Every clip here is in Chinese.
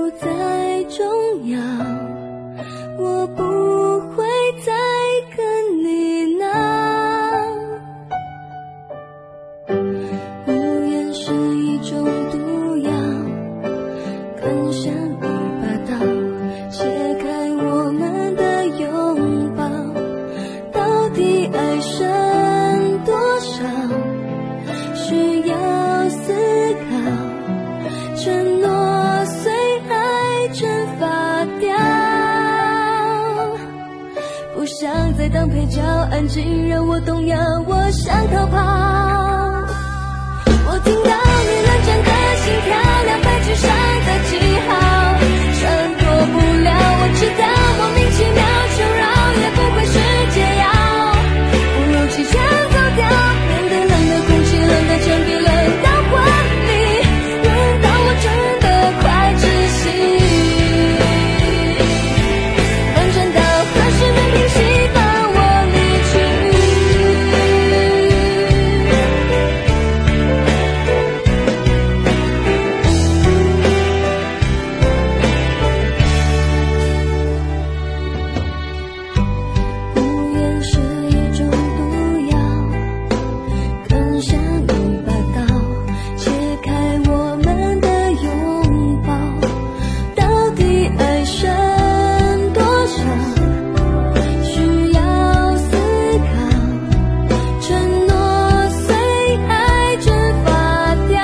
不再重要，我不会再跟你闹。无言是一种毒药，更像一把刀，切开我们的拥抱。到底爱剩多少，需要思考，承诺随爱蒸发掉。不想再当配角，安静让我动摇，我想逃跑。我听到你冷战的心跳，200之上的记号，挣脱不了，我知道莫名其妙求饶也不会是解药，不如弃权走掉，面对冷的空气，冷的墙壁，冷到昏迷，冷到我真的快窒息。反正到何时能平息，放我离去。无言是一种毒药，更像一把刀，切开我们的拥抱。到底爱剩多少，需要思考，承诺随爱蒸发掉。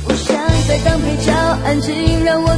不想再当配角，安静让我